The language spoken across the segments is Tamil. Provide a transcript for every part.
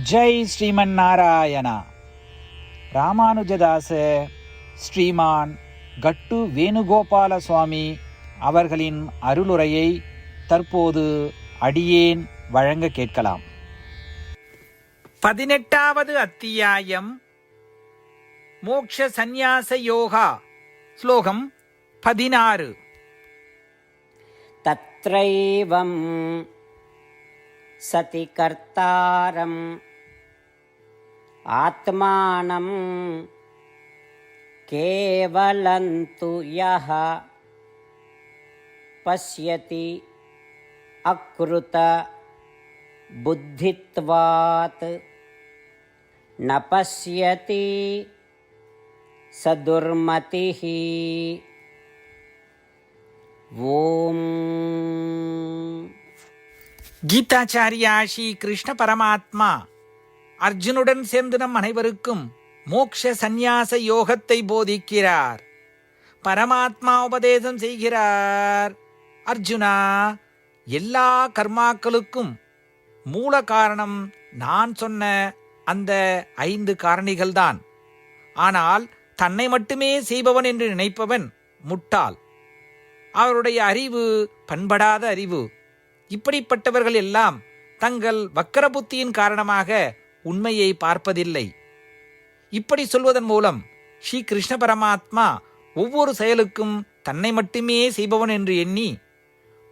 ஜெய் ஸ்ரீமன் நாராயணா. ராமானுஜதாச ஸ்ரீமான் கட்டு வேணுகோபால சுவாமி அவர்களின் அருளுரையை தற்போது அடியேன் வழங்க கேட்கலாம். 18வது அத்தியாயம் மோக்ஷ சந்நியாச யோகா. ஸ்லோகம் 16. தத்ரைவம் சதி கர்த்தாரம் ஆத்மானம் கேவலந்து யஹ பஸ்யதி அக்ருத புத்தித்வாத் ந பஸ்யதி சதுர்மதிஹி. ஓம். கீதாச்சாரியா ஸ்ரீ கிருஷ்ண பரமாத்மா அர்ஜுனுடன் சேர்ந்து நம் அனைவருக்கும் மோக்ஷ சந்நியாச யோகத்தை போதிக்கிறார். பரமாத்மா உபதேசம் செய்கிறார். அர்ஜுனா, எல்லா கர்மாக்களுக்கும் மூல காரணம் நான் சொன்ன அந்த 5 காரணிகள்தான். ஆனால் தன்னை மட்டுமே செய்பவன் என்று நினைப்பவன் முட்டாள். அவருடைய அறிவு பண்படாத அறிவு. இப்படிப்பட்டவர்கள் எல்லாம் தங்கள் வக்கர புத்தியின் காரணமாக உண்மையை பார்ப்பதில்லை. இப்படி சொல்வதன் மூலம் ஸ்ரீ கிருஷ்ண பரமாத்மா ஒவ்வொரு செயலுக்கும் தன்னை மட்டுமே செய்பவன் என்று எண்ணி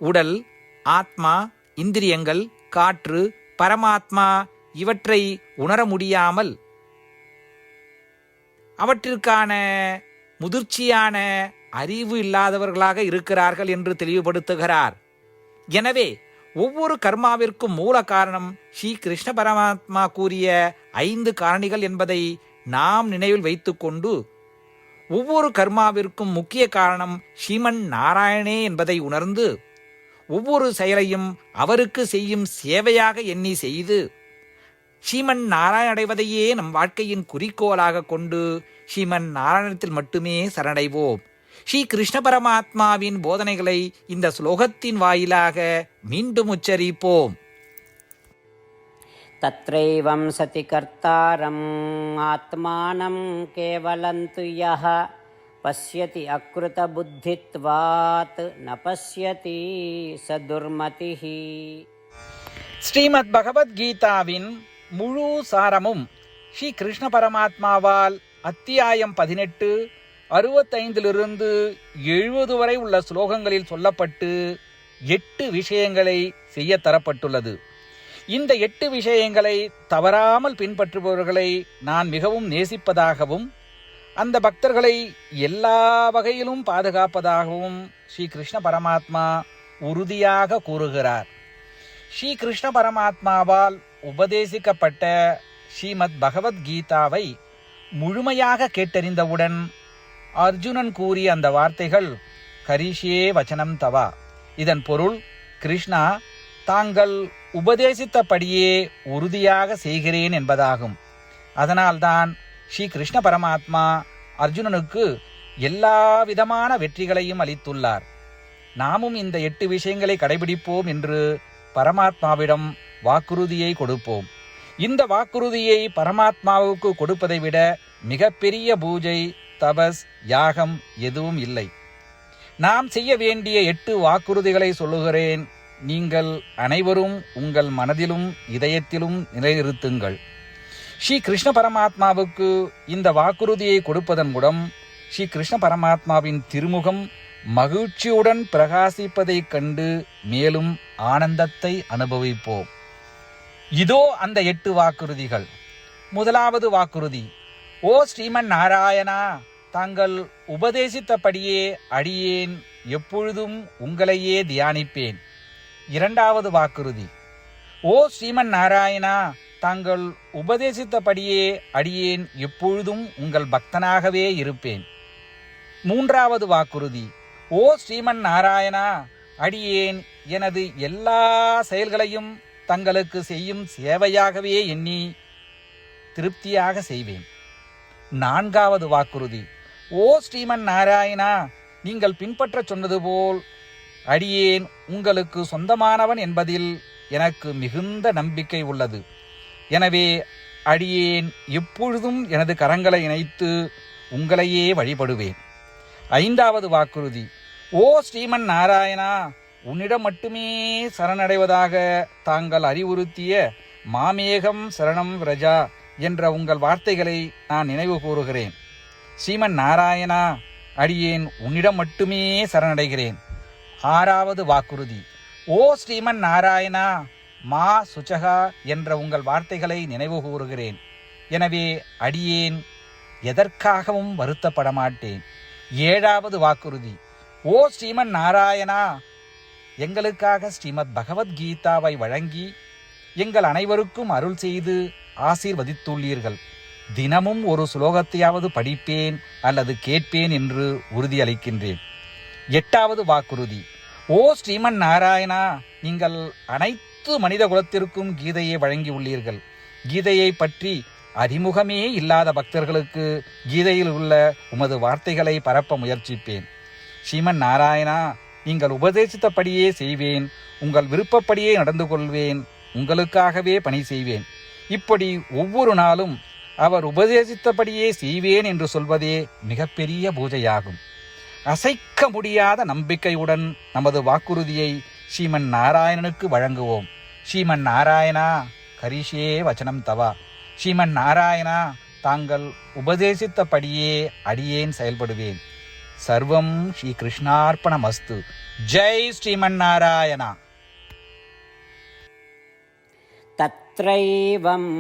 உடல், ஆத்மா, இந்திரியங்கள், காற்று, பரமாத்மா இவற்றை உணர முடியாமல் அவற்றிற்கான முதிர்ச்சியான அறிவு இல்லாதவர்களாக இருக்கிறார்கள் என்று தெளிவுபடுத்துகிறார். எனவே ஒவ்வொரு கர்மாவிற்கும் மூல காரணம் ஸ்ரீ கிருஷ்ண பரமாத்மா கூறிய 5 காரணிகள் என்பதை நாம் நினைவில் வைத்துக்கொண்டு ஒவ்வொரு கர்மாவிற்கும் முக்கிய காரணம் ஸ்ரீமன் நாராயணே என்பதை உணர்ந்து ஒவ்வொரு செயலையும் அவருக்கு செய்யும் சேவையாக எண்ணி செய்து ஸ்ரீமன் நாராயண அடைவதையே நம் வாழ்க்கையின் குறிக்கோளாக கொண்டு ஸ்ரீமன் நாராயணத்தில் மட்டுமே சரணடைவோம். ஸ்ரீ கிருஷ்ண பரமாத்மாவின் போதனைகளை இந்த ஸ்லோகத்தின் வாயிலாக மீண்டும் உச்சரிப்போம். தத்ரைவம் சதி கர்த்தாரம் ஆத்மானம் கேவலந்து யஹ பஸ்யதி அக்ருத புத்தித்வாத் ந பஸ்யதி சதுர்மதிஹி. ஸ்ரீமத் பகவத்கீதாவின் முழு சாரமும் ஸ்ரீ கிருஷ்ண பரமாத்மாவால் அத்தியாயம் 18 65 70 வரை உள்ள ஸ்லோகங்களில் சொல்லப்பட்டு 8 விஷயங்களை செய்ய தரப்பட்டுள்ளது. இந்த 8 விஷயங்களை தவறாமல் பின்பற்றுபவர்களை நான் மிகவும் நேசிப்பதாகவும் அந்த பக்தர்களை எல்லா வகையிலும் பாதுகாப்பதாகவும் ஸ்ரீ கிருஷ்ண பரமாத்மா உறுதியாக கூறுகிறார். ஸ்ரீ கிருஷ்ண பரமாத்மாவால் உபதேசிக்கப்பட்ட ஸ்ரீமத் பகவத்கீதாவை முழுமையாக கேட்டறிந்தவுடன் அர்ஜுனன் கூறிய அந்த வார்த்தைகள் கரிஷ்யே வச்சனம் தவா. இதன் பொருள், கிருஷ்ணா, தாங்கள் உபதேசித்தபடியே உறுதியாக செய்கிறேன் என்பதாகும். அதனால்தான் ஸ்ரீ கிருஷ்ண பரமாத்மா அர்ஜுனனுக்கு எல்லா விதமான வெற்றிகளையும் அளித்துள்ளார். நாமும் இந்த 8 விஷயங்களை கடைபிடிப்போம் என்று பரமாத்மாவிடம் வாக்குறுதியை கொடுப்போம். இந்த வாக்குறுதியை பரமாத்மாவுக்கு கொடுப்பதை விட மிகப்பெரிய பூஜை, தபஸ், யாகம் எதுவும் இல்லை. நாம் செய்ய வேண்டிய 8 வாக்குறுதிகளை சொல்லுகிறேன். நீங்கள் அனைவரும் உங்கள் மனதிலும் இதயத்திலும் நிலைநிறுத்துங்கள். ஸ்ரீ கிருஷ்ண பரமாத்மாவுக்கு இந்த வாக்குறுதியை கொடுப்பதன் மூலம் ஸ்ரீ கிருஷ்ண பரமாத்மாவின் திருமுகம் மகிழ்ச்சியுடன் பிரகாசிப்பதைக் கண்டு மேலும் ஆனந்தத்தை அனுபவிப்போம். இதோ அந்த 8 வாக்குறுதிகள். முதலாவது வாக்குறுதி: ஓ ஸ்ரீமன் நாராயணா, தாங்கள் உபதேசித்தபடியே அடியேன் எப்பொழுதும் உங்களையே தியானிப்பேன். இரண்டாவது வாக்குறுதி: ஓ ஸ்ரீமன் நாராயணா, தாங்கள் உபதேசித்தபடியே அடியேன் எப்பொழுதும் உங்கள் பக்தனாகவே இருப்பேன். மூன்றாவது வாக்குறுதி: ஓ ஸ்ரீமன் நாராயணா, அடியேன் எனது எல்லா செயல்களையும் தங்களுக்கு செய்யும் சேவையாகவே எண்ணி திருப்தியாக செய்வேன். நான்காவது வாக்குறுதி: ஓ ஸ்ரீமன் நாராயணா, நீங்கள் பின்பற்ற சொன்னது போல் அடியேன் உங்களுக்கு சொந்தமானவன் என்பதில் எனக்கு மிகுந்த நம்பிக்கை உள்ளது. எனவே அடியேன் எப்பொழுதும் எனது கரங்களை இணைத்து உங்களையே வழிபடுவேன். 5வது வாக்குறுதி. ஓ ஸ்ரீமன் நாராயணா, உன்னிடம் மட்டுமே சரணடைவதாக தாங்கள் அறிவுறுத்திய மாமேகம் சரணம் விரஜா என்ற உங்கள் வார்த்தைகளை நான் நினைவு கூறுகிறேன். ஸ்ரீமன் நாராயணா, அடியேன் உன்னிடம் மட்டுமே சரணடைகிறேன். 6வது வாக்குறுதி. ஓ ஸ்ரீமன் நாராயணா, மா சுச்சகா என்ற உங்கள் வார்த்தைகளை நினைவு கூறுகிறேன். எனவே அடியேன் எதற்காகவும் வருத்தப்பட மாட்டேன். 7வது வாக்குறுதி. ஓ ஸ்ரீமன் நாராயணா, எங்களுக்காக ஸ்ரீமத் பகவத்கீதாவை வழங்கி எங்கள் அனைவருக்கும் அருள் செய்து ஆசீர்வதித்துள்ளீர்கள். தினமும் ஒரு ஸ்லோகத்தையாவது படிப்பேன் அல்லது கேட்பேன் என்று உறுதியளிக்கின்றேன். 8வது வாக்குறுதி. ஓ ஸ்ரீமன் நாராயணா, நீங்கள் அனைத்து மனித குலத்திற்கும் கீதையை வழங்கியுள்ளீர்கள். கீதையை பற்றி அறிமுகமே இல்லாத பக்தர்களுக்கு கீதையில் உள்ள உமது வார்த்தைகளை பரப்ப முயற்சிப்பேன். ஸ்ரீமன் நாராயணா, நீங்கள் உபதேசித்தபடியே செய்வேன். உங்கள் விருப்பப்படியே நடந்து கொள்வேன். உங்களுக்காகவே பணி செய்வேன். இப்படி ஒவ்வொரு நாளும் அவர் உபதேசித்தபடியே செய்வேன் என்று சொல்வதே மிகப்பெரிய பூஜையாகும். அசைக்க முடியாத நம்பிக்கையுடன் நமது வாக்குறுதியை ஸ்ரீமன் நாராயணனுக்கு வழங்குவோம். ஸ்ரீமன் நாராயணா, கரிஷே வச்சனம் தவா. ஸ்ரீமன் நாராயணா, தாங்கள் உபதேசித்தபடியே அடியேன் செயல்படுவேன். சர்வம் ஸ்ரீ கிருஷ்ணார்ப்பணமஸ்து. ஜெய் ஸ்ரீமன் நாராயணா. தத்ரைவம்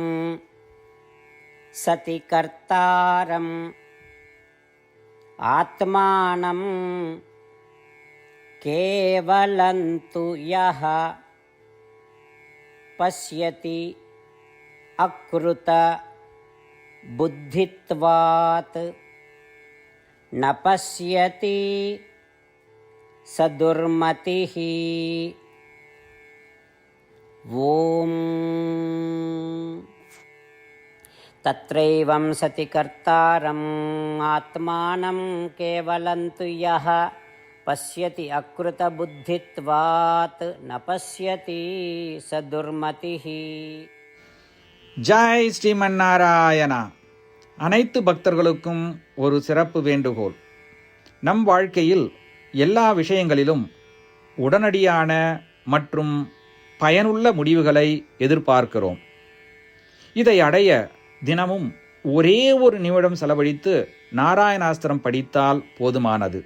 சதி கர்த்தாரம் ஆத்மானம் கேவலந்து யஹ பஸ்யதி அக்ருத புத்தித்வாத் ந பஸ்யதி சதுர்மதிஹி. ஓம் தத்ரைவம் சதி கர்த்தாரம் ஆத்மானம் கேவலந்து யஹ பஸ்யதி அக்ருத புத்தித்வாத் ந பஸ்யதி சதுர்மதிஹி. ஜெய் ஸ்ரீமன் நாராயணா. அனைத்து பக்தர்களுக்கும் ஒரு சிறப்பு வேண்டுகோள். நம் வாழ்க்கையில் எல்லா விஷயங்களிலும் உடனடியான மற்றும் பயனுள்ள முடிவுகளை எதிர்பார்க்கிறோம். இதை அடைய தினமும் ஒரே ஒரு நிமிடம் செலவழித்து நாராயணாஸ்திரம் படித்தால் போதுமானது.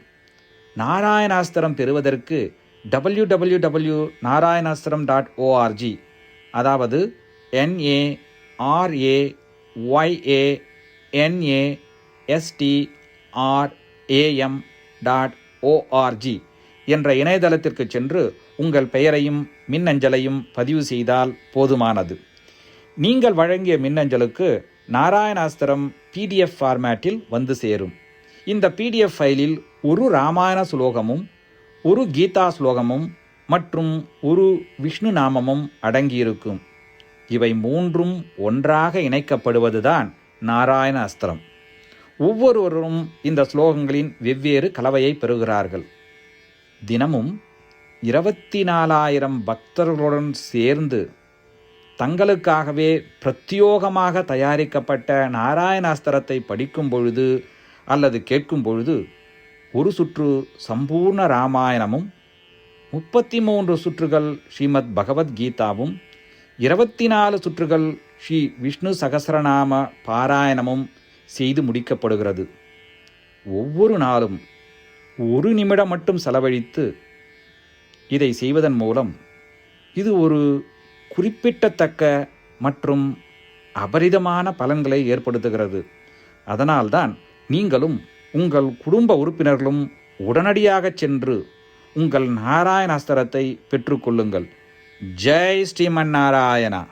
நாராயணாஸ்திரம் பெறுவதற்கு www.narayanaastram.org, அதாவது NARAYANASTRAM.org என்ற இணையதளத்திற்கு சென்று உங்கள் பெயரையும் மின்னஞ்சலையும் பதிவு செய்தால் போதுமானது. நீங்கள் வழங்கிய மின்னஞ்சலுக்கு நாராயணாஸ்திரம் PDF ஃபார்மேட்டில் வந்து சேரும். இந்த PDF ஃபைலில் ஒரு ராமாயண ஸ்லோகமும் ஒரு கீதா ஸ்லோகமும் மற்றும் ஒரு விஷ்ணு நாமமும் அடங்கியிருக்கும். இவை மூன்றும் ஒன்றாக இணைக்கப்படுவதுதான் நாராயண அஸ்திரம். ஒவ்வொருவரும் இந்த ஸ்லோகங்களின் வெவ்வேறு கலவையை பெறுகிறார்கள். தினமும் 24,000 பக்தர்களுடன் சேர்ந்து தங்களுக்காகவே பிரத்யோகமாக தயாரிக்கப்பட்ட நாராயணாஸ்திரத்தை படிக்கும் பொழுது அல்லது கேட்கும் பொழுது ஒரு சுற்று சம்பூர்ண ராமாயணமும் 33 சுற்றுகள் ஸ்ரீமத் பகவத்கீதாவும் 24 சுற்றுகள் ஸ்ரீ விஷ்ணு சகஸ்ரநாம பாராயணமும் செய்து முடிக்கப்படுகிறது. ஒவ்வொரு நாளும் ஒரு நிமிடம் மட்டும் செலவழித்து இதை செய்வதன் மூலம் இது ஒரு குறிப்பிடத்தக்க மற்றும் அபரிதமான பலன்களை ஏற்படுத்துகிறது. அதனால்தான் நீங்களும் உங்கள் குடும்ப உறுப்பினர்களும் உடனடியாக சென்று உங்கள் நாராயணாஸ்திரத்தை பெற்றுக்கொள்ளுங்கள். ஜெய் ஸ்ரீமன் நாராயணா.